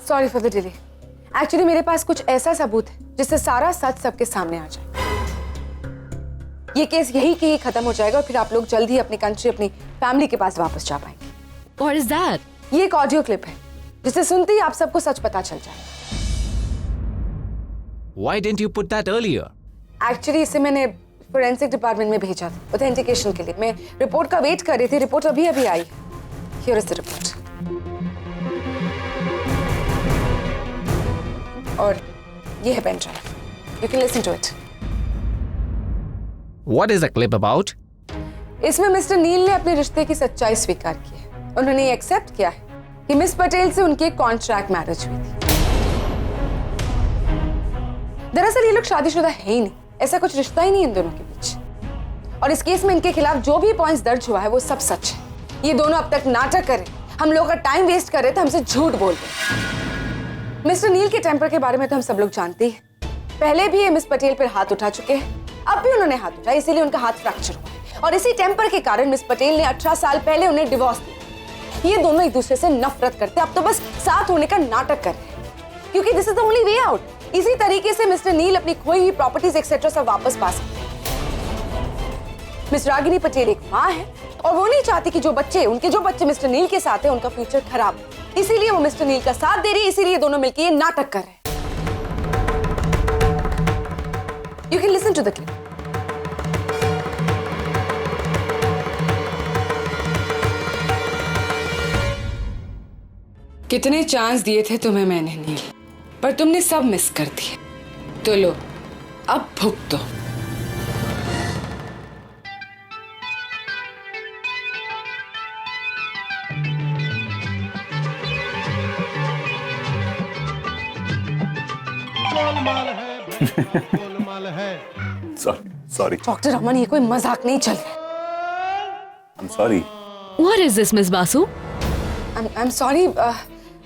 Sorry for the delay. Actually मेरे पास कुछ ऐसा सबूत है जिससे सारा सच सबके सामने आ जाए। ये केस यही के ही खत्म हो जाएगा और फिर आप लोग जल्द ही अपनी कंट्री, अपनी फैमिली के पास वापस जा पाएंगे। What is that? ये एक ऑडियो क्लिप है जिसे सुनते ही आप सबको सच पता चल जाए। Why didn't you put that earlier? Actually इसे मैंने फोरेंसिक डिपार्टमेंट में भेजा था ऑथेंटिकेशन के लिए। मैं रिपोर्ट का वेट कर रही थी, रिपोर्ट अभी अभी आई। Here is the report. और ये है pen drive, you can listen to it. What is the clip about? इसमें मिस्टर नील ने अपने रिश्ते की सच्चाई स्वीकार की है। उन्होंने ये एक्सेप्ट किया है कि मिस पटेल से उनकी कॉन्ट्रैक्ट मैरिज हुई थी। दरअसल ये लोग शादीशुदा है ही नहीं, ऐसा कुछ रिश्ता ही नहीं इन दोनों के बीच। और इस केस में इनके खिलाफ जो भी पॉइंट्स दर्ज हुआ है वो सब सच है। ये दोनों अब तक नाटक कर रहे, हम लोगों का टाइम वेस्ट कर रहे थे, हमसे झूठ बोल रहे। मिस्टर नील के टेम्पर के बारे में तो हम सब लोग जानते हैं। पहले भी ये मिस पटेल पर हाथ उठा चुके हैं, अब भी उन्होंने हाथ उठाया, इसीलिए उनका हाथ फ्रैक्चर हुआ है। और इसी टेम्पर के कारण मिस पटेल ने 18 साल पहले उन्हें डिवोर्स दिया। ये दोनों एक दूसरे से नफरत करते, अब तो बस साथ होने का नाटक कर रहे हैं, क्योंकि this is the only way out. इसी तरीके से मिस्टर नील अपनी खोई हुई प्रॉपर्टीज एक्सेट्रा सब वापस पा सकते हैं। मिस रागिनी पटेल एक माँ है और वो नहीं चाहती कि उनके जो बच्चे मिस्टर नील के साथ हैं उनका फ्यूचर खराब हो। इसीलिए वो मिस्टर नील का साथ दे रही है, इसीलिए दोनों मिलकर ये नाटक कर रहे हैं। You can listen to the clip. कितने चांस दिए थे तुम्हें मैंने नील, पर तुमने सब मिस कर दिए। तो लो, अब भुगतो। सॉरी डॉक्टर रमन, ये कोई मजाक नहीं चल रहा। I am sorry. What is this, Miss Basu? I am sorry.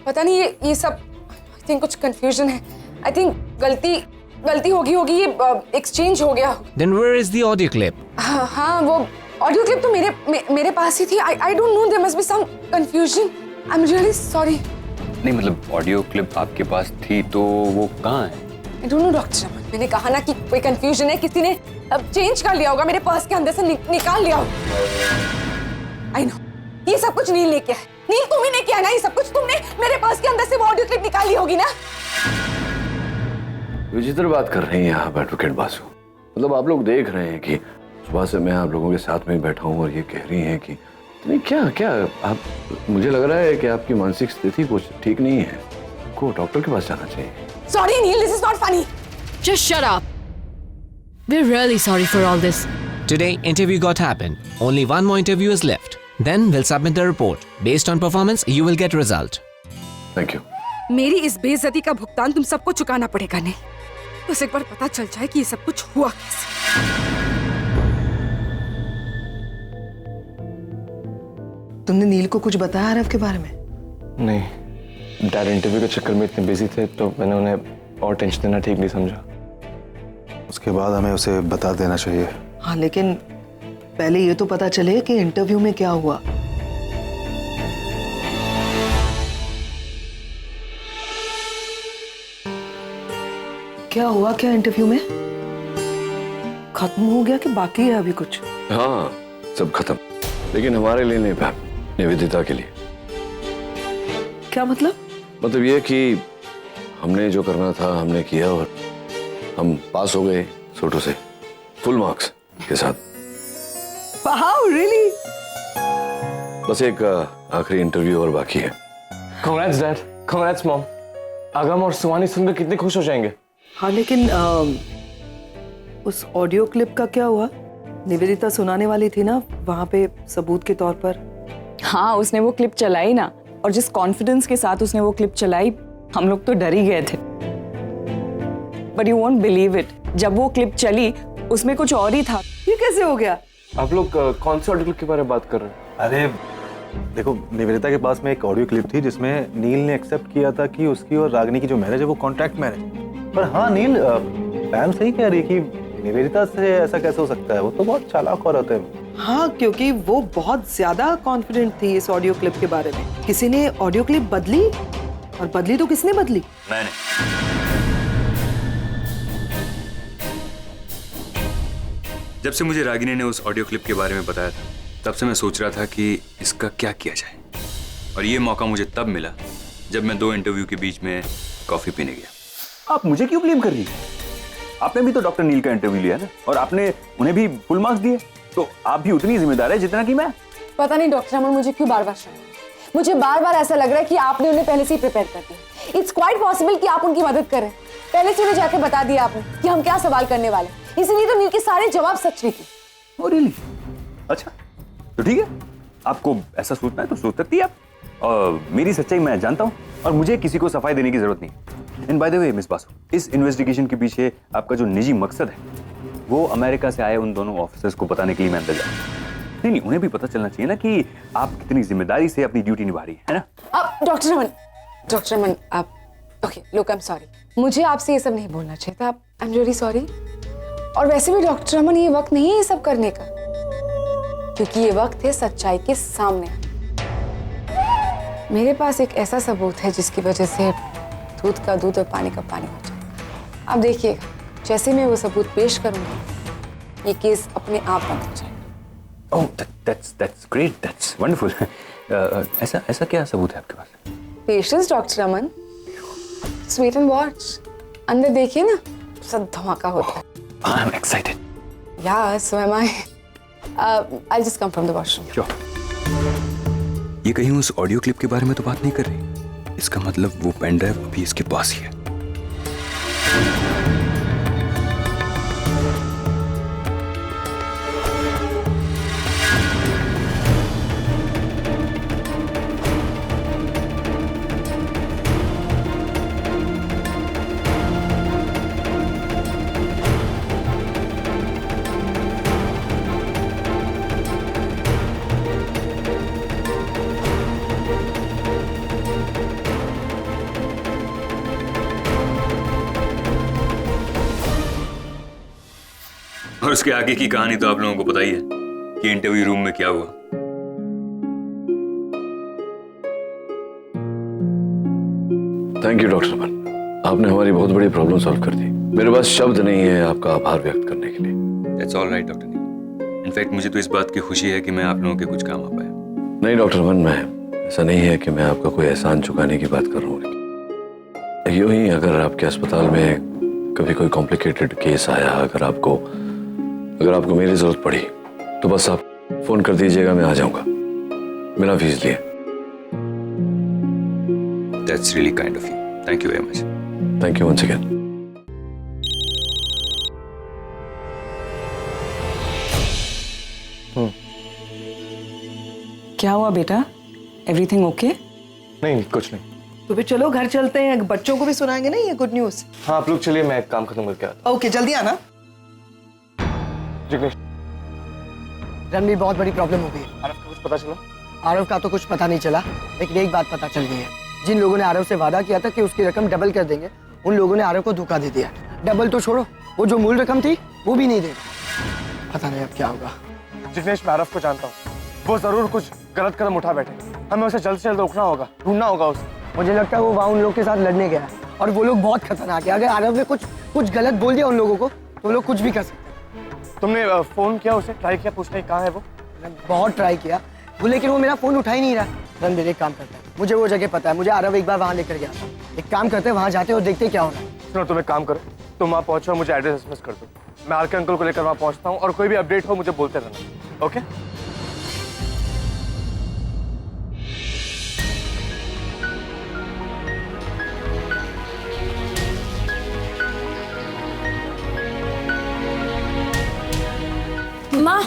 पता नहीं ये सब आई थिंक कुछ कंफ्यूजन है। आई थिंक गलती होगी ये एक्सचेंज हो गया। Then where is the audio clip? हाँ, वो ऑडियो क्लिप तो मेरे पास ही थी। I don't know, there must be some confusion. I am really sorry. नहीं मतलब ऑडियो क्लिप आपके पास थी तो वो कहाँ है? आई डोंट नो डॉक्टर रमन, मैंने कहा ना कि कोई कंफ्यूजन है, किसी ने अब चेंज कर लिया होगा, मेरे पर्स के अंदर से निकाल लिया होगा। आई नो, ये सब कुछ नील ने किया है। नील तुम ही ने किया ना ये सब कुछ, तुमने मेरे पर्स के अंदर से वो ऑडियो क्लिप निकाली होगी ना। विचित्र बात कर रही हैं आप एडवोकेट बासु। मतलब आप लोग देख रहे हैं कि सुबह से मैं आप लोगों के साथ में बैठा हूँ और ये कह रही हैं कि नहीं क्या आप, मुझे लग रहा है कि आपकी मानसिक स्थिति कुछ ठीक नहीं है, को डॉक्टर के पास जाना चाहिए। Sorry Neel, this is not funny. Just shut up. We're really sorry for all this. Today, interview got happened. Only one more interview is left. Then we'll submit the report. Based on performance, you will get result. Thank you. मेरी इस बेइज्जती का भुगतान तुम सबको चुकाना पड़ेगा। नहीं बस एक बार पता चल जाए कि ये सब कुछ हुआ कैसे। तुमने नील को कुछ बताया आरव के बारे में? नहीं, डैड इंटरव्यू के चक्कर में इतने बिजी थे तो मैंने उन्हें और टेंशन देना ठीक नहीं समझा। उसके बाद हमें उसे बता देना चाहिए। हाँ, लेकिन पहले ये तो पता चले कि इंटरव्यू में क्या हुआ। क्या हुआ क्या इंटरव्यू में? खत्म हो गया कि बाकी है अभी कुछ? हाँ, सब खत्म, लेकिन हमारे लिए नहीं मैम, निवेदिता के लिए। क्या मतलब? मतलब ये कि हमने जो करना था हमने किया और हम पास हो गए सोटो से फुल मार्क्स के साथ। Wow, really? बस एक आखिरी इंटरव्यू और बाकी है। Congrats dad, congrats mom. अगम और सुहानी सुनकर कितने खुश हो जाएंगे। हाँ, लेकिन उस ऑडियो क्लिप का क्या हुआ? निवेदिता सुनाने वाली थी ना वहाँ पे सबूत के तौर पर। हाँ, उसने वो क्लिप चलाई ना, और जिस कॉन्फिडेंस के साथ उसने वो क्लिप चलाई, हम लोग तो डर ही गए थे। But you won't believe it, जब वो क्लिप चली उसमें कुछ और ही था। ये कैसे हो गया? आप लोग कौन से ऑडियो क्लिप के बारे में बात कर रहे हैं? अरे देखो, निवेदिता के पास में एक ऑडियो क्लिप थी जिसमें नील ने एक्सेप्ट किया था कि उसकी और रागिनी की जो मैरिज है वो कॉन्ट्रैक्ट मैरिज। पर हाँ नील, मैम सही कह रही कि निवेदिता से ऐसा कैसे हो सकता है, वो तो बहुत चालाक औरत है। हाँ, क्योंकि वो बहुत ज्यादा कॉन्फिडेंट थी इस ऑडियो क्लिप के बारे में। किसी ने ऑडियो क्लिप बदली और बदली तो किसने बदली? मैंने। जब से मुझे रागिनी ने उस ऑडियो क्लिप के बारे में बताया था, तब से मैं सोच रहा था कि इसका क्या किया जाए। और ये मौका मुझे तब मिला जब मैं 2 इंटरव्यू के बीच में कॉफी पीने गया। आप मुझे क्यों ब्लेम कर रही हैं? आपने भी तो डॉक्टर नील का इंटरव्यू लिया ना, और आपने उन्हें भी फुल मार्क्स दिए, तो आप भी उतनी जिम्मेदार है जितना कि मैं। पता नहीं डॉक्टर अमन, मुझे क्यों बार बार शक है। मुझे बार बार ऐसा लग रहा है कि आपने उन्हें पहले से ही प्रिपेयर कर दिया। इट्स क्वाइट पॉसिबल कि आप उनकी मदद करें। पहले से उन्हें जाके बता दिया आपने कि हम क्या सवाल करने वाले, इसीलिए तो नील के सारे जवाब सच निकले। Oh, really? अच्छा, तो ठीक है, आपको ऐसा सोचना है तो सोच सकती है आप। मेरी सच्चाई मैं जानता हूँ और मुझे किसी को सफाई देने की जरूरत नहीं। And by the way miss Basu, इस इन्वेस्टिगेशन के पीछे आपका जो निजी मकसद है वो अमेरिका से आए उन दोनों ऑफिसर्स को बताने के लिए मैं अंदर जा रहा हूं। नहीं, उन्हें भी पता चलना चाहिए ना कि आप कितनी जिम्मेदारी से अपनी ड्यूटी निभा रही है ना। अब डॉक्टर अमन आप okay look, I am sorry, मुझे आपसे ये सब नहीं बोलना चाहिए था। आई एम रियली सॉरी। और वैसे भी डॉक्टर अमन, ये वक्त नहीं है ये सब करने का, क्योंकि ये वक्त है सच्चाई के सामने। मेरे पास एक ऐसा सबूत है जिसकी वजह से दूध का दूध और पानी का पानी हो जाए। अब देखिएगा, जैसे मैं वो सबूत पेश करूंगा, ये केस अपने आप बंद हो जाएगा। ओह, that's great, that's wonderful। ऐसा क्या सबूत है आपके पास? Patience doctor Aman, sweet and watch. अंदर देखिए ना, सब धमाका होता है। I'm excited। Yeah, so am I। I'll just come from the washroom। Sure। ये कहीं उस ऑडियो क्लिप के बारे में तो बात नहीं कर रही? इसका मतलब वो पेन ड्राइव अभी इसके पास ही है। और उसके आगे की कहानी तो आप लोगों को पता ही है कि इंटरव्यू रूम में क्या हुआ। थैंक यू डॉक्टर अमन, आपने हमारी बहुत बड़ी प्रॉब्लम सॉल्व कर दी। मेरे पास शब्द नहीं है आपका आभार व्यक्त करने के लिए। That's all right doctor Neel. In fact मुझे तो इस बात की खुशी है कि मैं आप लोगों के कुछ काम आ पाया। नहीं डॉक्टर अमन, मैं ऐसा नहीं है कि मैं आपका कोई एहसान चुकाने की बात कर रहा हूँ। यूं ही अगर आपके अस्पताल में कभी कोई कॉम्प्लिकेटेड केस आया, अगर आपको मेरी जरूरत पड़ी तो बस आप फोन कर दीजिएगा, मैं आ जाऊंगा बिना फीस लिए। That's really kind of you. Thank you very much. Thank you once again। क्या हुआ बेटा? Everything okay? नहीं, कुछ नहीं। तो फिर चलो घर चलते हैं, बच्चों को भी सुनाएंगे ना ये गुड न्यूज। हाँ, आप लोग चलिए, मैं काम खत्म करके आता ओके, जल्दी आना। जिग्नेश, रणवीर, बहुत बड़ी प्रॉब्लम हो गई है। आरव का कुछ पता चला? आरव का तो कुछ पता नहीं चला, लेकिन एक बात पता चल गई है। जिन लोगों ने आरव से वादा किया था कि उसकी रकम डबल कर देंगे, उन लोगों ने आरव को धोखा दे दिया। डबल तो छोड़ो, वो जो मूल रकम थी वो भी नहीं दे। पता नहीं अब क्या होगा। जिग्नेश, मैं आरव को जानता हूँ, वो जरूर कुछ गलत कदम उठा बैठे। हमें उसे जल्द से जल्द रोकना होगा, ढूंढना होगा उसे। मुझे लगता है वो वहाँ उन लोग के साथ लड़ने गया है, और वो लोग बहुत खतरनाक है। अगर आरव ने कुछ गलत बोल दिया उन लोगों को, तो वो लोग कुछ भी कर सकते हैं। तुमने फोन किया उसे, ट्राई किया पूछने कहाँ है वो? बहुत ट्राई किया वो, लेकिन वो मेरा फोन उठा ही नहीं रहा। रणवीर, एक काम करता है, मुझे वो जगह पता है, मुझे आरव एक बार वहाँ लेकर गया था। एक काम करते हैं, वहाँ जाते और देखते क्या हो रहा है। सुनो, तुम एक काम करो, तुम वहाँ पहुँचो, मुझे एड्रेस एसएमएस कर दो। मैं आर के अंकल को लेकर वहाँ पहुँचता हूँ, और कोई भी अपडेट हो मुझे बोलते रहना। ओके? माँ,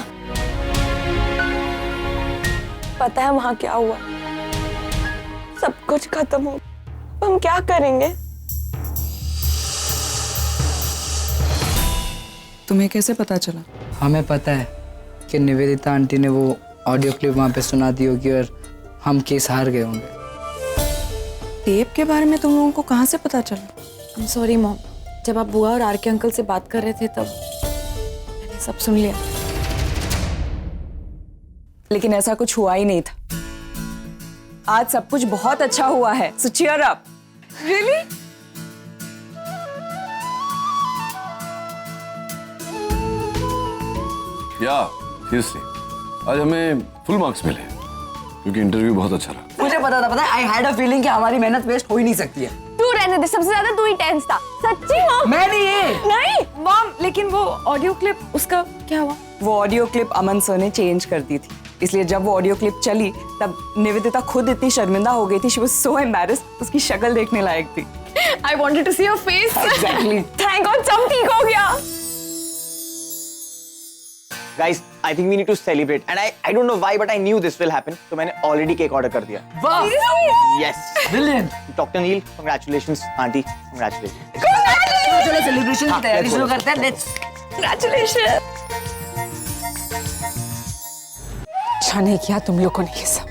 पता है वहां क्या हुआ? सब कुछ खत्म हो, हम क्या करेंगे? तुम्हें कैसे पता चला? हमें पता है कि निवेदिता आंटी ने वो ऑडियो क्लिप वहाँ पे सुना दी होगी और हम केस हार गए होंगे। टेप के बारे में तुम लोगों को कहाँ से पता चला? आई एम सॉरी मॉम, जब आप बुआ और आर के अंकल से बात कर रहे थे तब मैंने सब सुन लिया। लेकिन ऐसा कुछ हुआ ही नहीं था। आज सब कुछ बहुत अच्छा हुआ है, सो चीयर अप। Really? या सीरियसली आज हमें फुल मार्क्स मिले क्योंकि इंटरव्यू बहुत अच्छा रहा। मुझे पता था, आई हैड अ फीलिंग कि हमारी मेहनत वेस्ट हो ही नहीं सकती है। तू रहने दे, सबसे ज्यादा तू ही टेंस था। सच्ची मॉम? मैं नहीं है। नहीं मॉम, लेकिन वो ऑडियो क्लिप उसका क्या हुआ? वो ऑडियो क्लिप अमन सर ने चेंज कर दी थी, इसलिए जब वो ऑडियो क्लिप चली तब निवेदिता खुद इतनी शर्मिंदा हो गई थी। शी वाज सो एम्बैरेस्ड, उसकी शक्ल देखने लायक थी। I wanted to see your face. Exactly. Thank God सब ठीक हो गया। Guys, I think we need to celebrate, and I don't know why, but I knew this will happen. So मैंने already cake order कर दिया. वाह, Yes. brilliant. Dr. Neil, congratulations. Auntie, congratulations. चलो celebration की तैयारी शुरू करते हैं। Let's Congratulations. अच्छा नहीं किया तुम लोगों ने ये सब,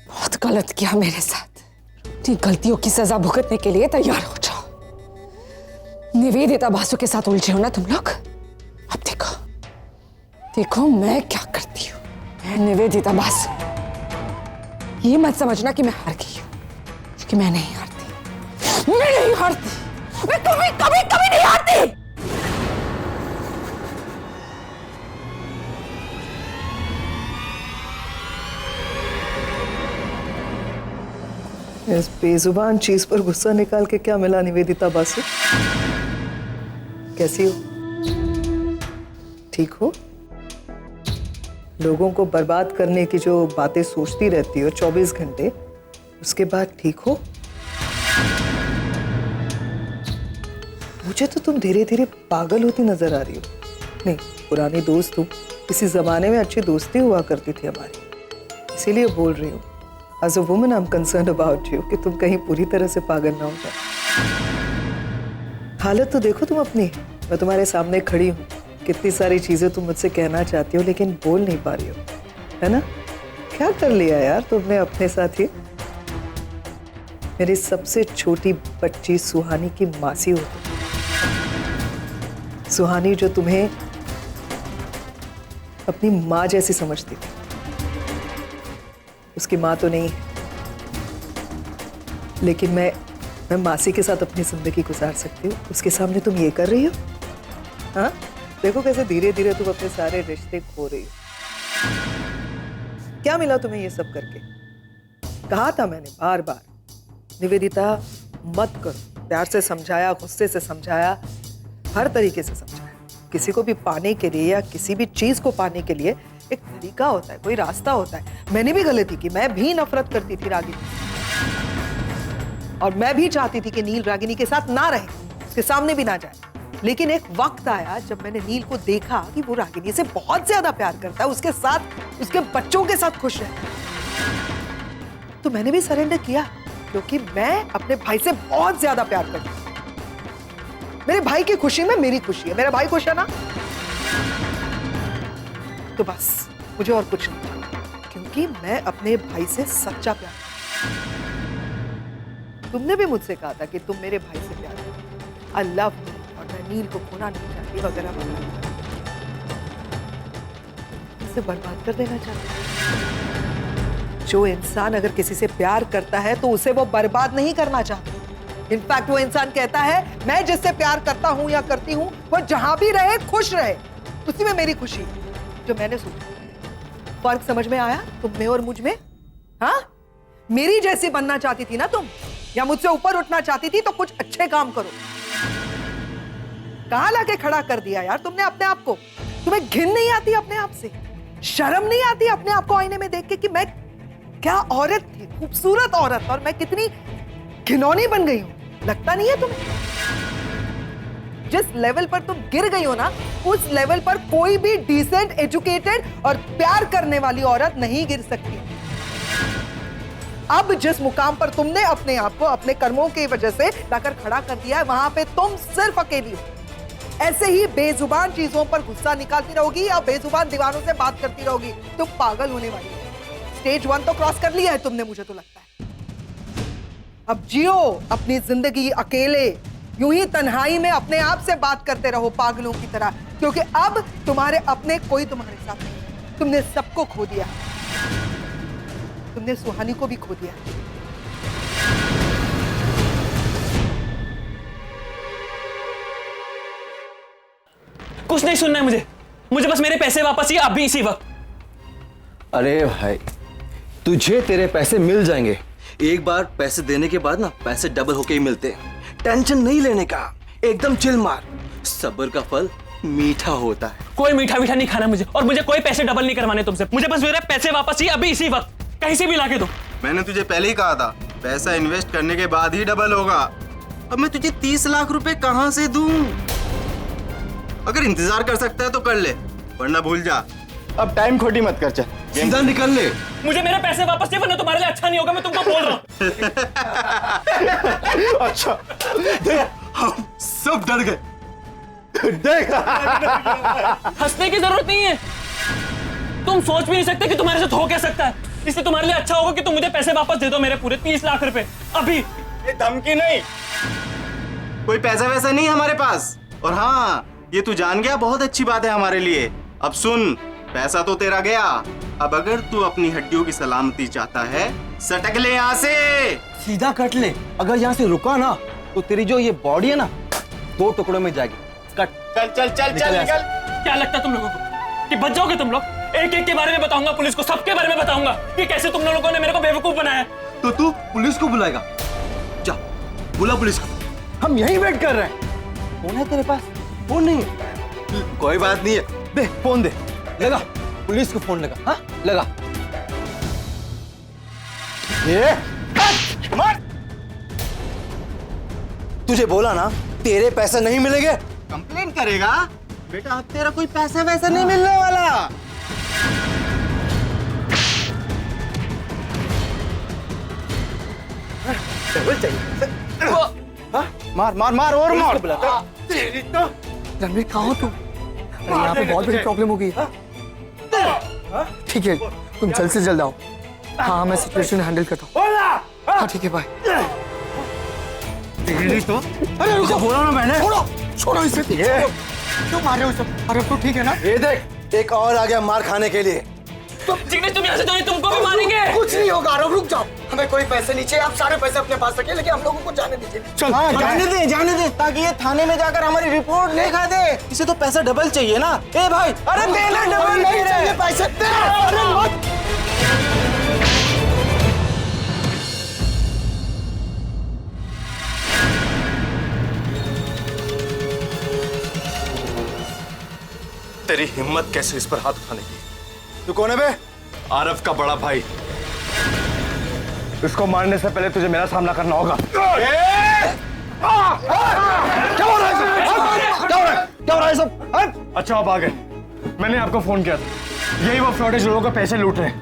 बहुत गलत किया मेरे साथ। अपनी गलतियों की सजा भुगतने के लिए तैयार हो जाओ। निवेदिता बासु के साथ उलझे हो ना तुम लोग। अब देखो देखो मैं क्या करती हूँ। मैं निवेदिता बासु, ये मत समझना कि मैं हार गई हूँ, क्योंकि मैं नहीं हारती। मैं नहीं हारती, मैं कभी कभी कभी नहीं हारती। इस बेजुबान चीज पर गुस्सा निकाल के क्या मिला निवेदिता बासु? कैसी हो? ठीक हो? लोगों को बर्बाद करने की जो बातें सोचती रहती हो 24 घंटे, उसके बाद ठीक हो? मुझे तो तुम धीरे धीरे पागल होती नजर आ रही हो। नहीं, पुरानी दोस्त हो, किसी जमाने में अच्छी दोस्ती हुआ करती थी हमारी, इसीलिए बोल रही हूँ। As a woman, I'm concerned about you कि तुम कहीं पूरी तरह से पागल ना हो जाओ। हालत तो देखो तुम अपनी, मैं तुम्हारे सामने खड़ी हूँ, कितनी सारी चीजें तुम मुझसे कहना चाहती हो लेकिन बोल नहीं पा रही हो, है ना? क्या कर लिया यार तुमने अपने साथ ही? मेरी सबसे छोटी बच्ची सुहानी की मासी हो तुम। सुहानी जो तुम्हें अपनी माँ जैसी समझती थी, उसकी माँ तो नहीं है, लेकिन मैं मासी के साथ अपनी जिंदगी गुजार सकती हूँ। उसके सामने तुम ये कर रही हो? हाँ, देखो कैसे धीरे धीरे तुम अपने सारे रिश्ते खो रही हो। क्या मिला तुम्हें ये सब करके? कहा था मैंने बार बार, निवेदिता मत करो। प्यार से समझाया, गुस्से से समझाया, हर तरीके से समझाया। किसी को भी पाने के लिए या किसी भी चीज को पाने के लिए एक तरीका होता है, कोई रास्ता होता है। मैंने भी गलती की, मैं भी नफरत करती थी रागिनी, और मैं भी चाहती थी कि नील रागिनी के साथ ना रहे, उसके सामने भी ना जाए। लेकिन एक वक्त आया जब मैंने नील को देखा कि वो रागिनी से बहुत ज्यादा प्यार करता है, उसके साथ, उसके बच्चों के साथ खुश है, तो मैंने भी सरेंडर किया, क्योंकि मैं अपने भाई से बहुत ज्यादा प्यार करती हूँ। मेरे भाई की खुशी में मेरी खुशी है, मेरा भाई खुश है ना, तो बस मुझे और कुछ नहीं चाहिए, क्योंकि मैं अपने भाई से सच्चा प्यार करती हूं। तुमने भी मुझसे कहा था कि तुम मेरे भाई से प्यार करो, आई लव यू, और मैं नील को खोना नहीं चाहती वगैरह वगैरह। इसे बर्बाद कर देना चाहती हूं। जो इंसान अगर किसी से प्यार करता है तो उसे वो बर्बाद नहीं करना चाहता। इनफैक्ट वो इंसान कहता है मैं जिससे प्यार करता हूं या करती हूं वो जहां भी रहे खुश रहे, उसी में मेरी खुशी है। जो मैंने सोचा, फर्क समझ में आया तुम में और मुझ में? हाँ, मेरी जैसी बनना चाहती थी ना तुम, या मुझसे ऊपर उठना चाहती थी, तो कुछ अच्छे काम करो। कहां लाके खड़ा कर दिया यार तुमने अपने आप को? तुम्हें घिन नहीं आती अपने आप से? शर्म नहीं आती अपने आप को आईने में देख के कि मैं क्या औरत थी, खूबसूरत औरत, और मैं कितनी घिनौनी बन गई हूं? लगता नहीं है तुम्हें? जिस लेवल पर तुम गिर गई हो ना, उस लेवल पर कोई भी डिसेंट, एजुकेटेड और प्यार करने वाली औरत नहीं गिर सकती। अब जिस मुकाम पर तुमने अपने आप को अपने कर्मों की वजह से लाकर खड़ा कर दिया है, वहां पे तुम सिर्फ अकेली हो। ऐसे ही बेजुबान चीजों पर गुस्सा निकालती रहोगी या बेजुबान दीवानों से बात करती रहोगी, तुम पागल होने वाली हो। स्टेज 1 तो क्रॉस कर लिया है तुमने, मुझे तो लगता है। अब जियो अपनी जिंदगी अकेले, यूं ही तन्हाई में अपने आप से बात करते रहो पागलों की तरह, क्योंकि अब तुम्हारे अपने कोई तुम्हारे साथ नहीं। तुमने सबको खो दिया, तुमने सुहानी को भी खो दिया। कुछ नहीं सुनना है मुझे, मुझे बस मेरे पैसे वापस चाहिए अभी इसी वक्त। अरे भाई तुझे तेरे पैसे मिल जाएंगे। एक बार पैसे देने के बाद ना पैसे डबल होके ही मिलते हैं। टेंशन नहीं लेने का, एकदम चिल मार। सब्र का फल मीठा होता है। कोई मीठा मीठा नहीं खाना मुझे, और मुझे कोई पैसे डबल नहीं करवाने तुमसे। मुझे बस मेरे पैसे वापस चाहिए अभी इसी वक्त, कहीं से भी लाके दो। मैंने तुझे पहले ही कहा था पैसा इन्वेस्ट करने के बाद ही डबल होगा। अब मैं तुझे 30 लाख रुपए कहां से दूं? अगर इंतजार कर सकता है तो कर ले, वरना भूल जा। अब टाइम खोटी मत कर, चल सीधा निकल ले। मुझे मेरे पैसे वापस चाहिए, वरना तुम्हारे लिए अच्छा नहीं होगा, मैं तुमको बोल रहा हूँ। अच्छा देख, हम सब डर गए। देख हंसने की जरूरत नहीं है, तुम सोच भी नहीं सकते कि तुम्हारे साथ हो क्या सकता है। इसलिए तुम्हारे लिए अच्छा होगा कि तुम मुझे पैसे वापस दे दो, मेरे पूरे 30 लाख रुपए अभी। ये धमकी नहीं, कोई पैसा वैसा नहीं हमारे पास। और हाँ, ये तू जान गया, बहुत अच्छी बात है हमारे लिए। अब सुन, पैसा तो तेरा गया, अब अगर तू अपनी हड्डियों की सलामती चाहता है, सटक ले यहाँ से, सीधा कट ले। अगर यहाँ से रुका ना तो तेरी जो ये बॉडी है ना 2 टुकड़ों में जाएगी। कट। चल चल चल चल निकल। क्या लगता है तुम लोगों को कि बच जाओगे तुम लोग? एक एक के बारे में बताऊंगा पुलिस को, सबके बारे में बताऊंगा कि कैसे तुम लोगों ने मेरे को बेवकूफ बनाया। तो तू पुलिस को बुलाएगा? जा बुला पुलिस को, हम यहीं वेट कर रहे हैं। फोन है तेरे पास? फोन नहीं है? कोई बात नहीं है, दे फोन दे, लगा पुलिस को फोन लगा। हाँ लगा। ये मार। तुझे बोला ना तेरे पैसे नहीं मिलेंगे। कंप्लेन करेगा बेटा, अब तेरा कोई पैसा वैसा नहीं मिलने वाला। मार मार मार और मार। तेरी तो रणवीर कहाँ हो तुम? यहाँ पे बहुत बड़ी प्रॉब्लम हो गई। ठीक है तुम जल्द से जल्द आओ। हाँ मैं सिचुएशन हैंडल करता हूँ। हाँ ठीक है बाय। तेरी तो अरे रुको, बोला ना मैंने। छोड़ो इसे। क्यों मार रहे हो सब? अरे तो ठीक है ना? ये देख, एक और आ गया मार खाने के लिए। जिग्नेश तुम यहाँ से जाओ, तुमको भी मारेंगे। कुछ नहीं होगा, रुक जाओ। हमें कोई पैसे नहीं चाहिए, आप सारे पैसे अपने पास रखिए, लेकिन हम लोगों को जाने दीजिए। चल हाँ, जाने दे ताकि ये थाने में जाकर हमारी रिपोर्ट लिखा दे। इसे तो पैसा डबल चाहिए ना। ए भाई, अरे देना डबल नहीं चाहिए पैसे। अरे मत। तेरी हिम्मत कैसे इस पर हाथ उठाने की? तू कौन है बे? आरव का बड़ा भाई। इसको मारने से पहले तुझे मेरा सामना करना होगा। क्या हो रहा है सब? अच्छा आप आ गए, मैंने आपको फोन किया था। यही वो फ्रॉड है जो लोगों का पैसे लूट रहे हैं।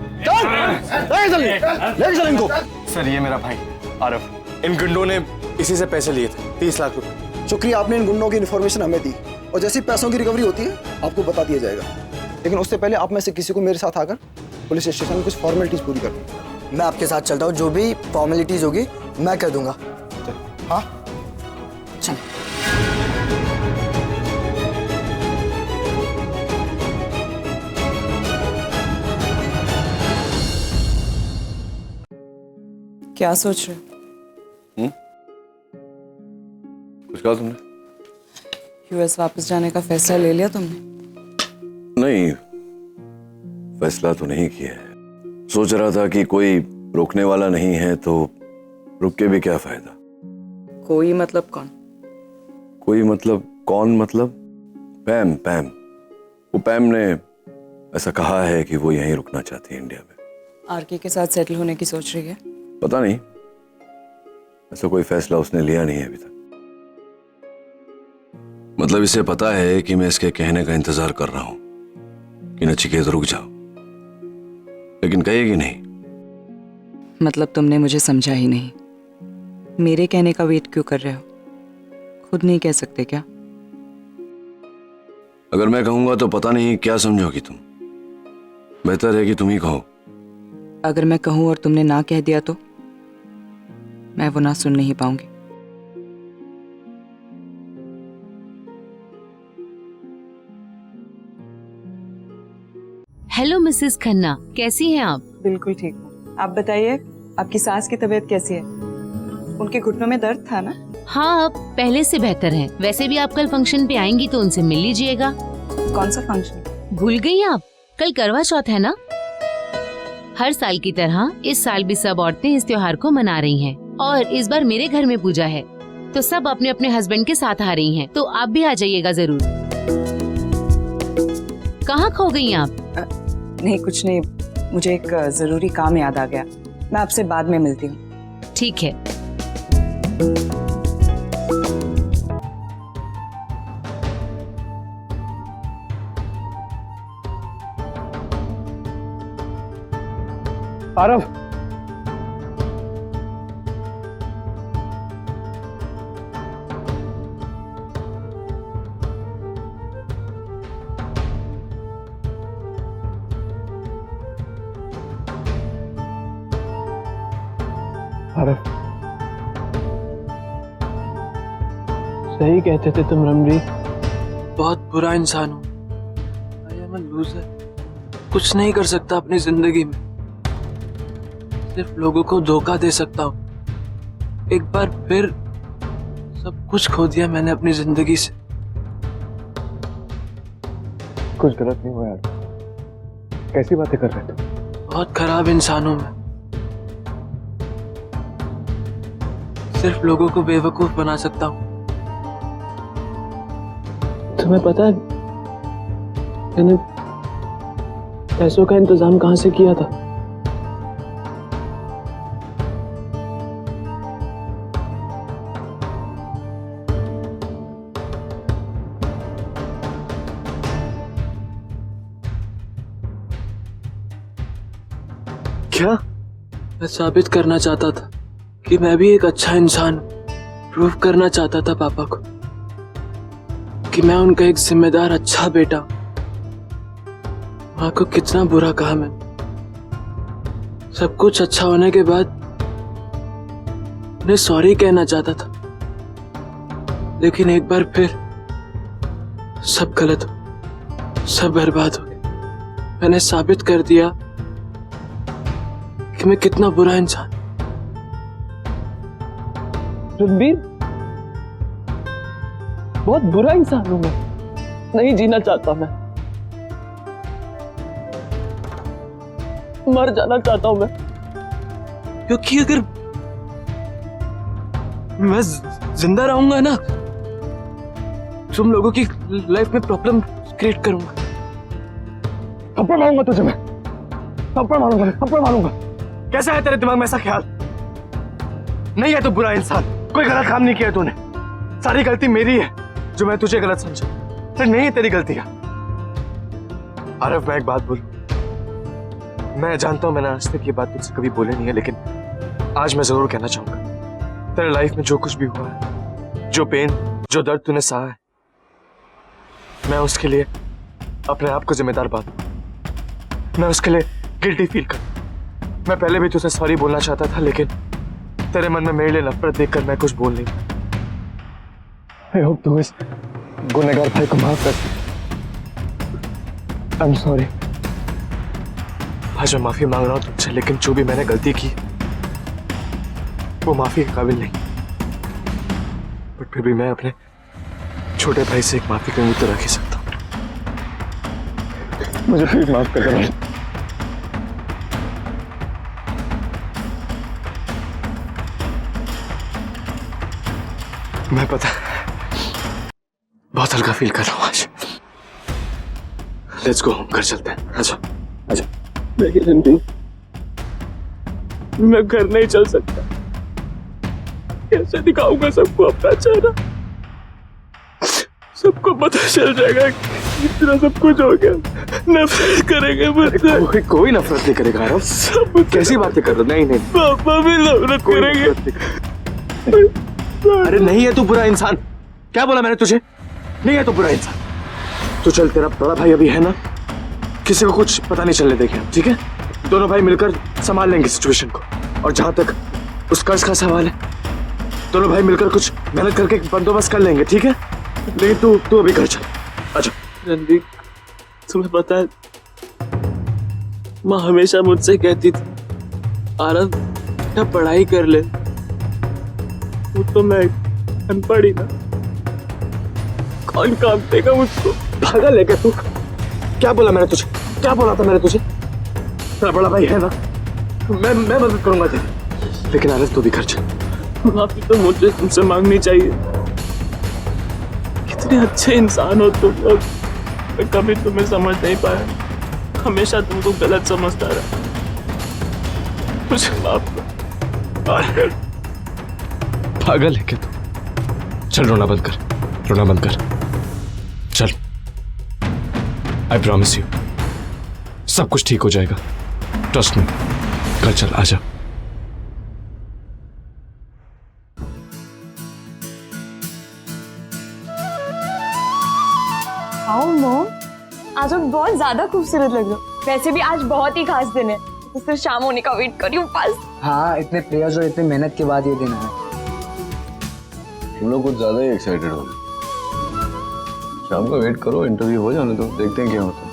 लेके चल इनको। सर ये मेरा भाई आरव, इन गुंडों ने इसी से पैसे लिए थे, 30 लाख रुपए। शुक्रिया, आपने इन गुंडों की इन्फॉर्मेशन हमें दी और जैसी पैसों की रिकवरी होती है आपको बता दिया जाएगा। लेकिन उससे पहले आप में से किसी को मेरे साथ आकर पुलिस स्टेशन में कुछ फॉर्मेलिटीज पूरी कर। मैं आपके साथ चलता हूँ, जो भी फॉर्मेलिटीज होगी मैं कर दूंगा। हाँ चल। क्या सोच रहे हो? कुछ कहा तुमने? यूएस वापस जाने का फैसला ले लिया तुमने? नहीं, फैसला तो नहीं किया है। सोच रहा था कि कोई रोकने वाला नहीं है तो रुक के भी क्या फायदा। कोई मतलब कौन? कोई मतलब कौन? मतलब पैम। वो पैम ने ऐसा कहा है कि वो यहीं रुकना चाहती है इंडिया में। आरके के साथ सेटल होने की सोच रही है? पता नहीं, ऐसा कोई फैसला उसने लिया नहीं है अभी तक। मतलब इसे पता है कि मैं इसके कहने का इंतजार कर रहा हूं कि नचिकेत रुक जाओ, लेकिन कहेगी नहीं। मतलब तुमने मुझे समझा ही नहीं। मेरे कहने का वेट क्यों कर रहे हो? खुद नहीं कह सकते क्या? अगर मैं कहूंगा तो पता नहीं क्या समझोगी तुम। बेहतर है कि तुम ही कहो। अगर मैं कहूं और तुमने ना कह दिया तो मैं वो ना सुन नहीं पाऊंगी। हेलो मिसेस खन्ना, कैसी हैं आप? बिल्कुल ठीक हूँ। आप बताइए, आपकी सास की तबीयत कैसी है? उनके घुटनों में दर्द था ना? हाँ, अब पहले से बेहतर है। वैसे भी आप कल फंक्शन पे आएंगी तो उनसे मिल लीजिएगा। कौन सा फंक्शन? भूल गई आप? कल करवा चौथ है ना। हर साल की तरह इस साल भी सब औरतें इस त्योहार को मना रही हैं और इस बार मेरे घर में पूजा है तो सब अपने अपने हस्बैंड के साथ आ रही हैं, तो आप भी आ जाइएगा जरूर। कहाँ खो गई आप? नहीं कुछ नहीं, मुझे एक जरूरी काम याद आ गया, मैं आपसे बाद में मिलती हूँ। ठीक है। आरव, सही कहते थे तुम रणवीर, बहुत बुरा इंसान हूँ। आई एम अ लूजर, कुछ नहीं कर सकता अपनी जिंदगी में, सिर्फ लोगों को धोखा दे सकता हूँ। एक बार फिर सब कुछ खो दिया मैंने अपनी जिंदगी से। कुछ गलत नहीं हुआ यार, कैसी बातें कर रहे थे? बहुत खराब इंसान हूँ मैं, सिर्फ लोगों को बेवकूफ बना सकता हूँ। तुम्हें पता है मैंने पैसों का इंतजाम कहां से किया था? क्या? मैं साबित करना चाहता था कि मैं भी एक अच्छा इंसान हूं। प्रूव करना चाहता था पापा को कि मैं उनका एक जिम्मेदार अच्छा बेटा। माँ को कितना बुरा कहा मैंने। सब कुछ अच्छा होने के बाद उन्हें सॉरी कहना चाहता था, लेकिन एक बार फिर सब गलत हो, सब बर्बाद हो गए। मैंने साबित कर दिया कि मैं कितना बुरा इंसान। रणबीर, बहुत बुरा इंसान हूं मैं, नहीं जीना चाहता मैं, मर जाना चाहता हूं मैं, क्योंकि अगर मैं जिंदा रहूंगा ना तुम लोगों की लाइफ में प्रॉब्लम क्रिएट करूंगा। थप्पड़ मारूंगा तुझे मैं, थप्पड़ मारूंगा, थप्पड़ मारूंगा। कैसा है तेरे दिमाग में ऐसा ख्याल? नहीं है तो बुरा इंसान, कोई गलत काम नहीं किया तूने, सारी गलती मेरी है जो मैं तुझे गलत समझा। फिर नहीं है तेरी गलतियां। आरव, मैं एक बात बोलूं, मैं जानता हूं मैंने आज तक ये बात तुझसे कभी बोली नहीं है, लेकिन आज मैं जरूर कहना चाहूंगा। तेरे लाइफ में जो कुछ भी हुआ है, जो पेन, जो दर्द तूने सहा है, मैं उसके लिए अपने आप को जिम्मेदार पाता। मैं उसके लिए गिल्टी फील करता। मैं पहले भी तुझसे सॉरी बोलना चाहता था, लेकिन तेरे मन में मेरे लिए नफरत देखकर मैं कुछ बोल नहीं पाया। I hope तू इस गुनहगार भाई को माफ कर। I'm sorry। आज मैं माफी मांग रहा हूँ तुझसे, लेकिन जो भी मैंने गलती की वो माफी के काबिल नहीं। बट फिर भी मैं अपने छोटे भाई से एक माफी की उम्मीद तो रख ही सकता हूँ। मुझे फिर माफ कर दे। मैं पता बहुत हल्का फील कर रहा हूँ आज। लेट्स गो होम, घर चलते हैं। आजा आजा। नहीं रणबीर, मैं घर नहीं चल सकता। कैसे दिखाऊंगा सबको अपना चेहरा? सबको पता चल जाएगा कि इतना सब कुछ हो गया, नफरत करेंगे मुझसे। कोई नफरत नहीं करेगा आरव। सब कैसी बातें कर रहे हो? नहीं पापा भी नफरत करेंगे। अरे नहीं है तू बुरा इंसान। क्या बोला मैंने तुझे? नहीं है तू बुरा इंसान। तो चल, तेरा बड़ा भाई अभी है ना, किसी को कुछ पता नहीं चलने देंगे, ठीक है? दोनों भाई मिलकर संभाल लेंगे सिचुएशन को। और जहां तक उस कर्ज का सवाल है, दोनों भाई मिलकर कुछ मेहनत करके बंदोबस्त कर लेंगे, ठीक है? लेकिन तू अभी घर चल। अच्छा रणदीप, तुम्हें पता है माँ हमेशा मुझसे कहती थी, आरव क्या पढ़ाई कर ले। वो तो मैं अनपढ़ ही ना, कौन काम देगा मुझको? पागल है क्या तू? क्या बोला मैंने तुझे? क्या बोला था मैंने तुझे? तेरा बड़ा भाई है ना, मैं मदद करूंगा तेरी, लेकिन आनंद तू भी खर्च। माफी तो मुझे तुमसे मांगनी चाहिए। कितने अच्छे इंसान हो तुम लोग, मैं कभी तुम्हें समझ नहीं पाया, हमेशा तुमको गलत समझता रहा। मुझे माफ कर। पागल है क्या तू? चल रोना बंद कर, रोना बंद कर, चल। आई प्रॉमिस यू सब कुछ ठीक हो जाएगा, ट्रस्ट मी। कल चल, आजा। आओ मॉम, आज आप बहुत ज्यादा खूबसूरत लग रहे हो। वैसे भी आज बहुत ही खास दिन है, तो सिर्फ शाम होने का वेट कर रही हूँ बस। हाँ, इतने प्रेयर्स और इतनी मेहनत के बाद ये दिन है। तुम लोग कुछ ज्यादा ही एक्साइटेड हो गए। शाम का वेट करो, इंटरव्यू हो जाने दो, देखते हैं क्या होता है।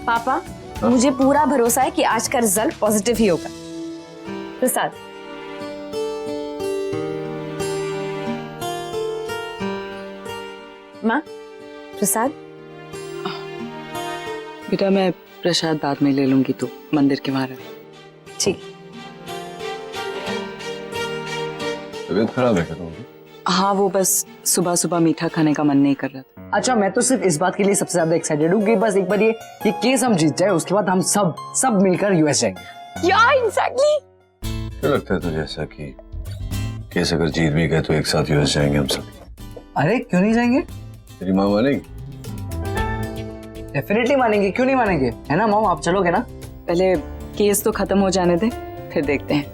पापा, मुझे पूरा भरोसा है कि आज का रिजल्ट पॉजिटिव ही होगा। प्रसाद, माँ, प्रसाद। बेटा मैं प्रसाद बाद में ले लूंगी, तो मंदिर के बाहर। ठीक। तबीयत खराब है क्या तुम्हारी? हाँ, वो बस सुबह सुबह मीठा खाने का मन नहीं कर रहा था। अच्छा, मैं तो सिर्फ इस बात के लिए सबसे ज्यादा एक्साइटेड हूँ कि बस एक बार ये केस हम जीत जाए, उसके बाद हम सब मिलकर यूएस जाएंगे। या एग्जैक्टली। क्या लगता है तुझे ऐसा कि केस अगर जीत भी गए तो एक साथ यूएस जाएंगे हम सब? अरे क्यों नहीं जाएंगे? तेरी माँ मानेगी? डेफिनेटली मानेंगे, क्यों नहीं मानेंगे, है ना मॉम? आप चलोगे ना? पहले केस तो खत्म हो जाने दे, फिर देखते हैं।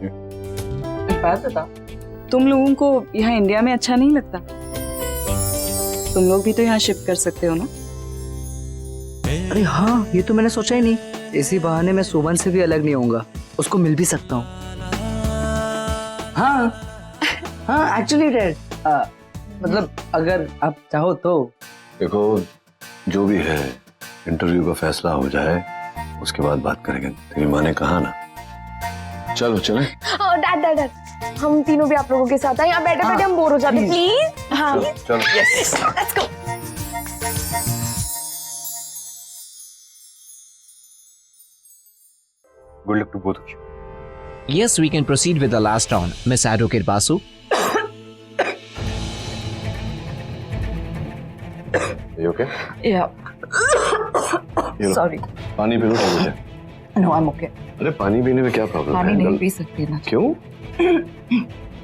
एक बात बता, तुम लोगों को यहाँ इंडिया में अच्छा नहीं लगता? तुम लोग भी तो यहाँ शिफ्ट कर सकते हो ना? अरे हाँ, ये तो मैंने सोचा ही नहीं। इसी बहाने मैं सोबन से भी अलग नहीं होऊंगा, उसको मिल भी सकता हूँ। हाँ एक्चुअली डैड, मतलब अगर आप चाहो तो। देखो, जो भी है इंटरव्यू का फैसला हो जाए, उसके बाद बात करेंगे। तेरी माँ ने कहा ना। चलो चले। डैड डैड डैड, हम तीनों भी आप लोगों के साथ हैं। यहाँ बैठे बैठे हम बोर हो जाते हैं, प्लीज। हाँ चलो। Yes, let's go. Good luck to both of you. Yes, we can proceed with the last round. Miss Advocate Basu. You okay? Yeah. Sorry. पानी पी लो तो हो जाए। No, I'm okay. अरे पानी पीने में क्या प्रॉब्लम है? पानी नहीं पी सकती ना। क्यों?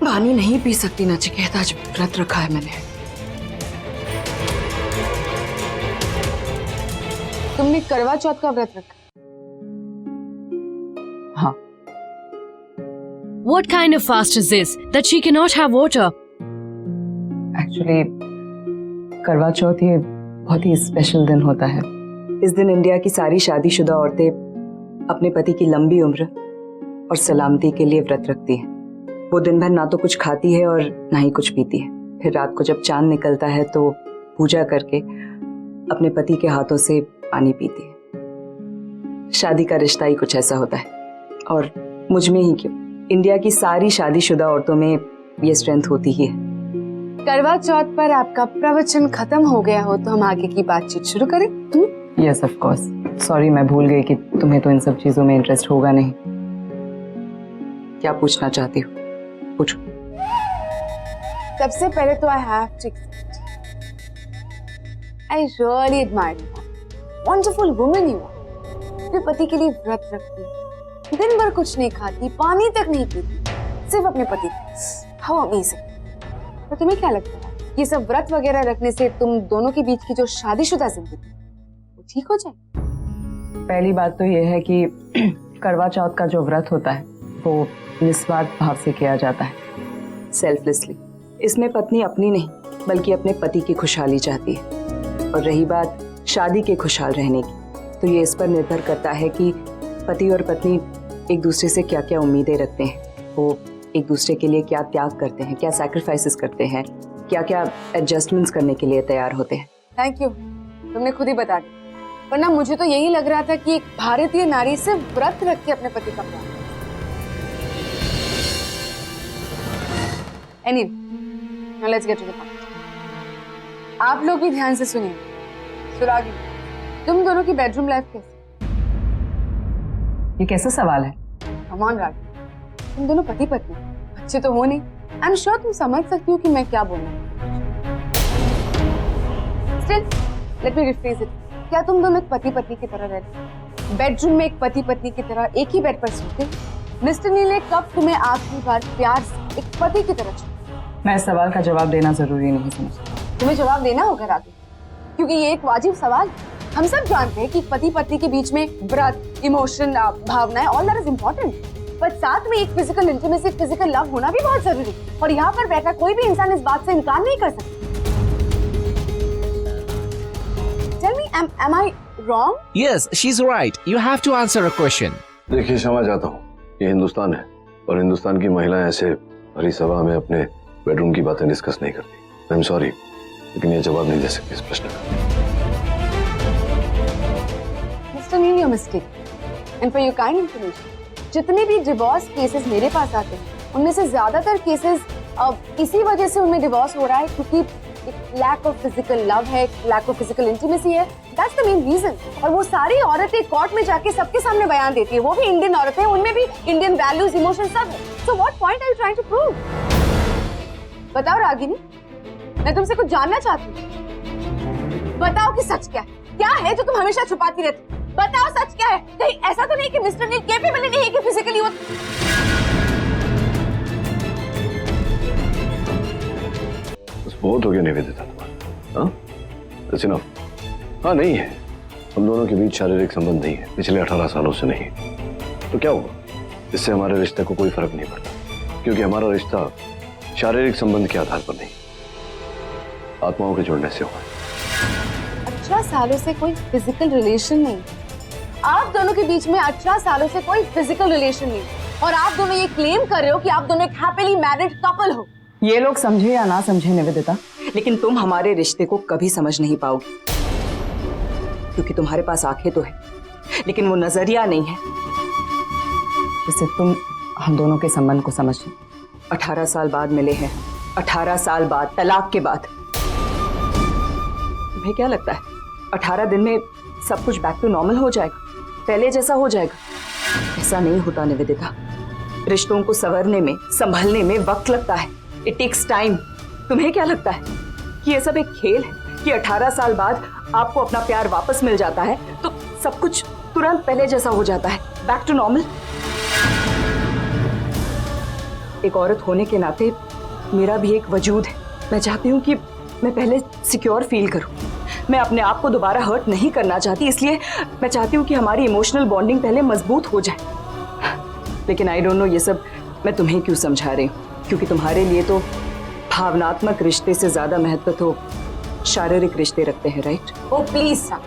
पानी नहीं पी सकती ना चिकेता, आज व्रत रखा है मैंने। तुमने करवा चौथ का व्रत रखा? हाँ। What kind of fast is this that she cannot have water? Actually करवा चौथ ये बहुत ही स्पेशल दिन होता है। इस दिन इंडिया की सारी शादीशुदा औरतें अपने पति की लंबी उम्र और सलामती के लिए व्रत रखती हैं। वो दिन भर ना तो कुछ खाती है और ना ही कुछ पीती है। फिर रात को जब चांद निकलता है तो पूजा करके अपने पति के हाथों से पानी पीती है। शादी का रिश्ता ही कुछ ऐसा होता है, और मुझ में ही क्यों, इंडिया की सारी शादीशुदा औरतों में ये स्ट्रेंथ होती ही है। करवा चौथ पर आपका प्रवचन खत्म हो गया हो तो हम आगे की बातचीत शुरू करें? Yes of course. सॉरी, मैं भूल गई कि तुम्हें तो इन सब चीजों में इंटरेस्ट होगा नहीं। क्या पूछना चाहती हो, पूछो। सबसे पहले तो I have to I really admire you, wonderful woman you are. अपने पति के लिए व्रत रखती, दिन भर कुछ नहीं खाती, पानी तक नहीं पीती, सिर्फ अपने पति। How amazing. तो तुम्हें क्या लगता है ये सब व्रत वगैरह रखने से तुम दोनों के बीच की जो शादीशुदा जिंदगी वो ठीक हो जाए? पहली बात तो यह है कि करवा चौथ का जो व्रत होता है वो निस्वार्थ भाव से किया जाता है, सेल्फलेसली। इसमें पत्नी अपनी नहीं बल्कि अपने पति की खुशहाली चाहती है। और रही बात शादी के खुशहाल रहने की, तो ये इस पर निर्भर करता है कि पति और पत्नी एक दूसरे से क्या क्या उम्मीदें रखते हैं, वो एक दूसरे के लिए क्या त्याग करते हैं, क्या सैक्रिफाइसेस करते हैं, क्या क्या एडजस्टमेंट्स करने के लिए तैयार होते हैं। थैंक यू, तुमने खुद ही बता दिया, वरना मुझे तो यही लग रहा था कि एक भारतीय नारी से व्रत रख के अपने पति का प्यार। Anyway, now let's get to the point. आप लोग भी ध्यान से सुनिए। सुरागी, तुम दोनों की बेडरूम लाइफ कैसी? ये कैसा सवाल है? कमान रागी, तुम दोनों पति पत्नी, बच्चे तो हो नहीं। आई एम श्योर तुम समझ सकती हो कि मैं क्या बोलूं। Still let me rephrase it. क्या तुम दोनों एक पति पत्नी की तरह रहते, बेडरूम में एक पति पत्नी की तरह एक ही बेड पर सोते? मिस्टर नील ने कब तुम्हें आखिरी बार प्यार से एक पति की तरह छुआ? मैं इस सवाल का जवाब देना जरूरी नहीं समझती। तुम्हें जवाब देना होगा रागी, क्योंकि ये एक वाजिब सवाल। हम सब जानते हैं कि पति पत्नी के बीच में व्रत, इमोशन, भावनाएं, ऑल दैट इज इम्पोर्टेंट, पर साथ में एक फिजिकल इंटीमेसी, फिजिकल लव होना भी बहुत जरूरी है। और यहाँ पर बैठा कोई भी इंसान इस बात से इनकार नहीं कर सकता। Tell me, am I wrong? Yes, she's right. You have to answer a question. देखिए क्षमा चाहता हूँ, ये हिंदुस्तान है और हिंदुस्तान की महिलाएं ऐसे भरी सभा में अपने बेडरूम की बातें डिस्कस नहीं करती। आई एम सॉरी, लेकिन ये जवाब नहीं दे सकती इस प्रश्न का। Mr. Neil, you're mistaken. And for your kind information, जितने भी डिवोर्स केसेस मेरे पास आते हैं, उनमें से ज्यादातर केसेस इसी वजह से उनमें डिवोर्स हो रहा है क्योंकि लैक ऑफ फिजिकल लव है, लैक ऑफ फिजिकल इंटीमेसी है। That's the main reason. और वो सारी औरतें कोर्ट में जाके सबके सामने बयान देती है, वो भी इंडियन औरतें हैं, उनमें भी इंडियन वैल्यूज, इमोशन सब है। So what point are you trying to prove? बताओ रागिनी, मैं तुमसे कुछ जानना चाहती हूँ। बताओ कि सच क्या है जो तुम हमेशा छुपाती रहती? बताओ सच क्या है? कहीं ऐसा तो नहीं कि मिस्टर नील कैपेबल नहीं है कि फिजिकली वो... बहुत हो गया निवेदिता, हाँ? That's enough. हाँ, नहीं है, हम दोनों के बीच शारीरिक संबंध नहीं है, पिछले 18 सालों से नहीं। तो क्या हुआ? इससे हमारे रिश्ते को कोई फर्क नहीं पड़ता, क्योंकि हमारा रिश्ता शारीरिक संबंध के आधार पर नहीं, आत्माओं के जुड़ने से हुआ। 18 सालों से कोई फिजिकल रिलेशन नहीं। आप दोनों के बीच में 18 सालों से कोई फिजिकल रिलेशन नहीं, और आप दोनों ये क्लेम कर रहे हो कि आप दोनों एक हैप्पीली मैरिड कपल हो। ये लोग समझे या ना समझे निवेदिता, लेकिन तुम हमारे रिश्ते को कभी समझ नहीं पाओगे, क्योंकि तुम्हारे पास आंखें तो है, लेकिन वो नजरिया नहीं है जिससे तुम हम दोनों के संबंध को समझ लो। 18 साल बाद मिले हैं, 18 साल बाद, तलाक के बाद। तुम्हें क्या लगता है 18 दिन में सब कुछ बैक टू नॉर्मल हो जाएगा, पहले जैसा हो जाएगा? ऐसा नहीं होता निवेदिता। रिश्तों को संवरने में, संभलने में वक्त लगता है। It takes time. तुम्हें क्या लगता है कि ये सब एक खेल है कि 18 साल बाद आपको अपना प्यार वापस मिल जाता है तो सब कुछ तुरंत पहले जैसा हो जाता है, बैक टू नॉर्मल? एक औरत होने के नाते मेरा भी एक वजूद है। मैं चाहती हूँ कि मैं पहले सिक्योर फील करूँ। मैं अपने आप को दोबारा हर्ट नहीं करना चाहती, इसलिए मैं चाहती हूँ कि हमारी इमोशनल बॉन्डिंग पहले मजबूत हो जाए। लेकिन आई डोंट नो ये सब मैं तुम्हें क्यों समझा रही हूँ, क्योंकि तुम्हारे लिए तो भावनात्मक रिश्ते से ज्यादा महत्व तो शारीरिक रिश्ते रखते हैं, राइट? ओ प्लीज सर,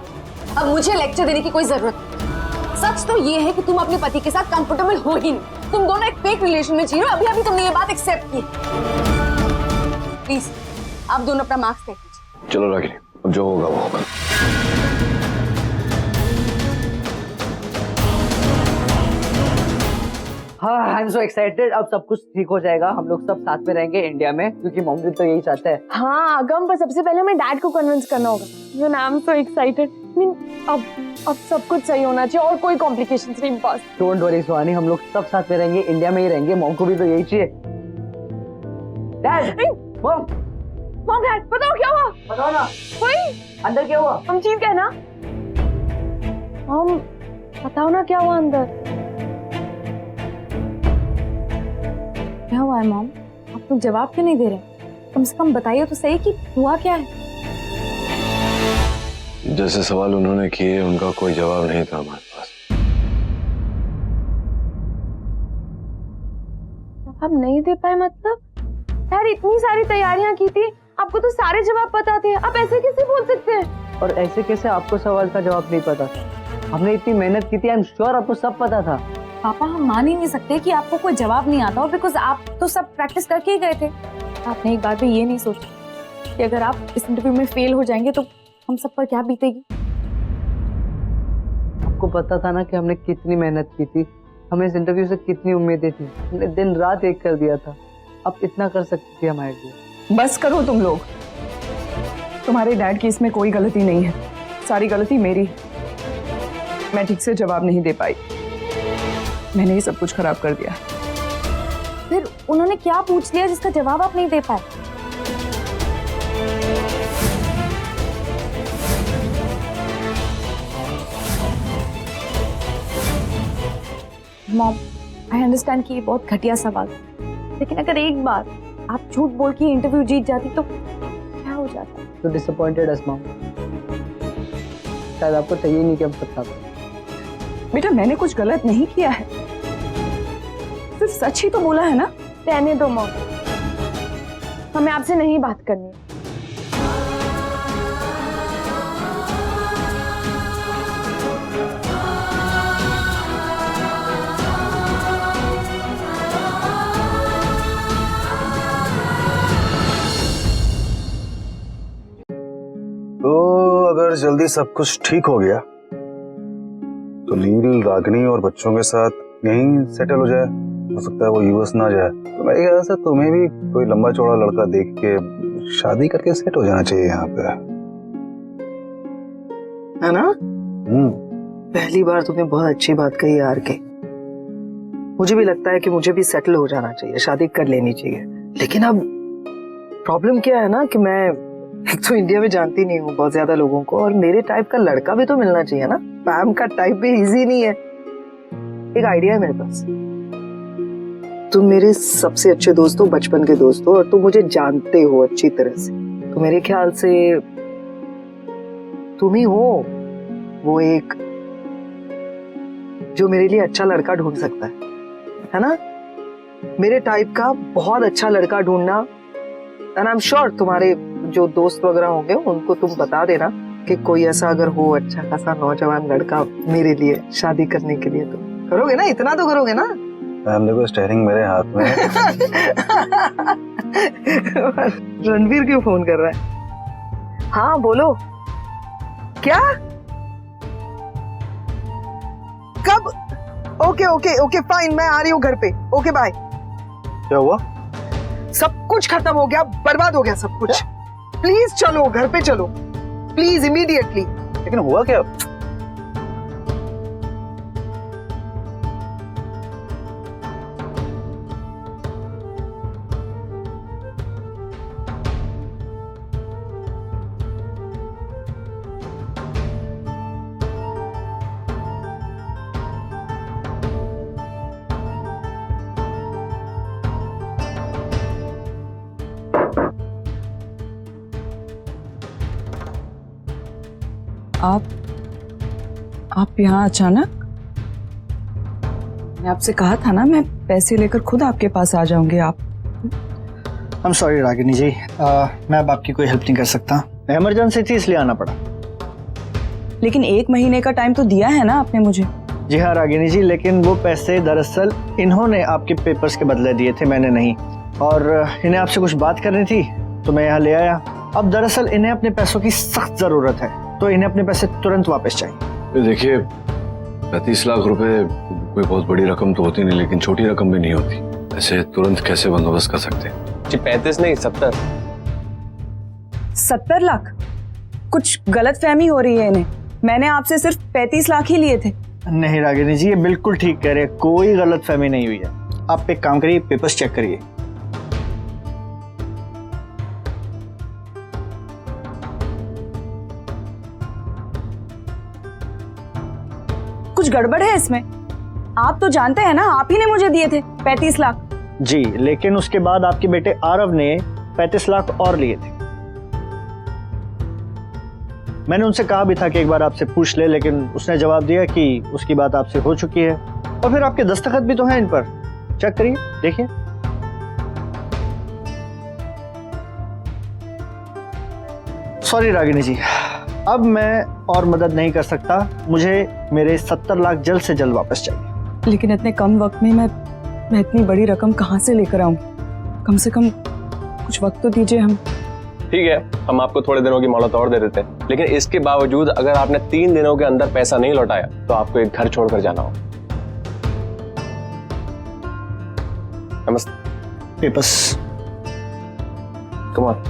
अब मुझे लेक्चर देने की कोई जरूरत नहीं। सच तो ये है कि तुम अपने पति के साथ कंफर्टेबल हो ही नहीं। तुम दोनों एक फेक रिलेशन में जी रहे हो। अभी अभी तुमने ये बात एक्सेप्ट की। प्लीज आप दोनों अपना मार्क्स तय कीजिए। चलो रागिनी, अब जो होगा वो होगा। हाँ, आई एम सो एक्साइटेड। अब सब कुछ ठीक हो जाएगा, हम लोग सब साथ में रहेंगे इंडिया में, क्योंकि मम्मी तो यही चाहता है। हाँ अगम, पर सबसे पहले हमें डैड को कन्विंस करना होगा। I am so excited. अब सब कुछ सही होना चाहिए और कोई कॉम्प्लिकेशंस नहीं बस। डोंट वरी सुहानी, हम लोग सब साथ में रहेंगे, इंडिया में ही रहेंगे। मॉम को भी तो यही चाहिए। डैड, मॉम डैड, बताओ क्या हुआ? बताओ ना। कोई अंदर क्या हुआ? हम चीज कहना। मॉम बताओ ना क्या हुआ अंदर? क्या हुआ है मॉम? आप लोग जवाब क्यों नहीं दे रहे? कम से कम बताइए तो सही कि हुआ क्या है। जैसे सवाल उन्होंने किए उनका कोई जवाब नहीं था हमारे पास। जवाब नहीं दे पाए मतलब? यार इतनी सारी तैयारियां की थी, आपको तो सारे जवाब पता थे, आप ऐसे कैसे बोल सकते हैं? और ऐसे कैसे आपको सवाल का जवाब नहीं पता था? हमने इतनी मेहनत की थी, आई एम श्योर आपको सब पता था। पापा हम मान ही नहीं सकते कि आपको कोई जवाब नहीं आता हो, बिकॉज आप तो सब प्रैक्टिस करके ही गए थे। आपने एक बार भी ये नहीं सोचा कि अगर आप इस इंटरव्यू में फेल हो जाएंगे तो हम सब पर क्या बीतेगी? आपको पता था ना कि हमने कितनी मेहनत की थी, हमें इस इंटरव्यू से कितनी उम्मीदें थी। हमने दिन रात एक कर दिया था। अब इतना कर सकती थी हमारे लिए। बस करो तुम लोग। तुम्हारे डैड की इसमें कोई गलती नहीं है, सारी गलती मेरी है। मैं ठीक से जवाब नहीं दे पाई, मैंने ही सब कुछ खराब कर दिया। फिर उन्होंने क्या पूछ लिया जिसका जवाब आप नहीं दे पाए? मॉम, आई अंडरस्टैंड कि ये बहुत घटिया सवाल है, लेकिन अगर एक बार आप झूठ बोल के इंटरव्यू जीत जाती तो क्या हो जाता? तो डिसअपॉइंटेड अस मॉम, शायद आपको चाहिए नहीं कि हम सब साथ। बेटा मैंने कुछ गलत नहीं किया है, सिर्फ सच ही तो बोला है ना। रहने दो मॉम, हमें आपसे नहीं बात करनी। तो अगर जल्दी सब कुछ ठीक हो गया तो नील, रागिनी और बच्चों के साथ यहीं सेटल हो जाए। हो सकता है वो यूएस ना जाए, तो मेरे ख्याल से तुम्हें भी कोई लंबा चौड़ा लड़का देख के शादी करके सेट हो जाना चाहिए यहाँ पे, है ना? पहली बार तुमने बहुत अच्छी बात कही यार के। मुझे भी लगता है कि मुझे भी सेटल हो जाना चाहिए, शादी कर लेनी चाहिए। लेकिन अब प्रॉब्लम क्या है ना कि मैं एक तो इंडिया में जानती नहीं हूँ बहुत ज्यादा लोगों को, और मेरे टाइप का लड़का भी तो मिलना चाहिए ना। पैम का टाइप भी इजी नहीं है। एक आइडिया है मेरे पास। तुम मेरे सबसे अच्छे दोस्त हो, बचपन के दोस्त हो, और तुम मुझे जानते हो अच्छी तरह से, तो मेरे ख्याल से तुम ही हो वो एक जो मेरे लिए अच्छा लड़का ढूंढ सकता है ना? मेरे टाइप का बहुत अच्छा लड़का ढूंढना। एंड आई एम श्योर तुम्हारे जो दोस्त वगैरह होंगे उनको तुम बता देना कि कोई ऐसा अगर हो अच्छा खासा नौजवान लड़का मेरे लिए शादी करने के लिए, तो करोगे ना? इतना तो करोगे ना? मैम देखो, स्टीयरिंग मेरे हाथ में है। रणवीर क्यों फोन कर रहा है? हाँ बोलो। क्या? कब? ओके ओके ओके फाइन, मैं आ रही हूँ घर पे। Okay bye. क्या हुआ? सब कुछ खत्म हो गया, बर्बाद हो गया सब कुछ। प्लीज चलो, घर पे चलो प्लीज, इमीडिएटली। लेकिन हुआ क्या? आप यहाँ अचानक? मैं आपसे कहा था ना मैं पैसे लेकर खुद आपके पास आ जाऊंगी। आप आई एम सॉरी रागिनी जी, मैं अब आपकी कोई हेल्प नहीं कर सकता। इमरजेंसी थी इसलिए आना पड़ा। लेकिन 1 महीने का टाइम तो दिया है ना आपने मुझे। जी हाँ रागिनी जी, लेकिन वो पैसे दरअसल इन्होंने आपके पेपर्स के बदले दिए थे, मैंने नहीं। और इन्हें आपसे कुछ बात करनी थी तो मैं यहाँ ले आया। अब दरअसल इन्हें अपने पैसों की सख्त जरूरत है, तो इन्हें अपने पैसे तुरंत वापस चाहिए। देखिए 35 लाख रुपए कोई बहुत बड़ी रकम तो होती नहीं, लेकिन छोटी रकम भी नहीं होती। ऐसे तुरंत कैसे बंदोबस्त कर सकते हैं? जी 35 नहीं 70। 70 लाख? कुछ गलत फहमी हो रही है इन्हें। मैंने आपसे सिर्फ 35 लाख ही लिए थे। नहीं रागिनी जी, ये बिल्कुल ठीक कह रहे हैं, कोई गलत फहमी नहीं हुई है। आप एक काम करिए, पेपर्स चेक करिए। कुछ गड़बड़ है इसमें। आप तो जानते हैं ना, आप ही ने मुझे दिए थे 35 लाख। जी, लेकिन उसके बाद आपके बेटे आरव ने 35 लाख और लिए थे। मैंने उनसे कहा भी था कि एक बार आपसे पूछ ले, लेकिन उसने जवाब दिया कि उसकी बात आपसे हो चुकी है। और फिर आपके दस्तखत भी तो हैं इन पर, चेक करिए, देखिए। सॉरी रागिनी जी, अब मैं और मदद नहीं कर सकता। मुझे मेरे 70 लाख जल्द से जल्द वापस चाहिए। लेकिन इतने कम वक्त में मैं इतनी बड़ी रकम कहाँ से लेकर आऊंगी? कम से कम कुछ वक्त तो दीजिए। हम ठीक है, हम आपको थोड़े दिनों की मोहलत और दे देते हैं, लेकिन इसके बावजूद अगर आपने 3 दिनों के अंदर पैसा नहीं लौटाया तो आपको एक घर छोड़कर जाना होगा। नमस्ते। पेपर्स। Come on.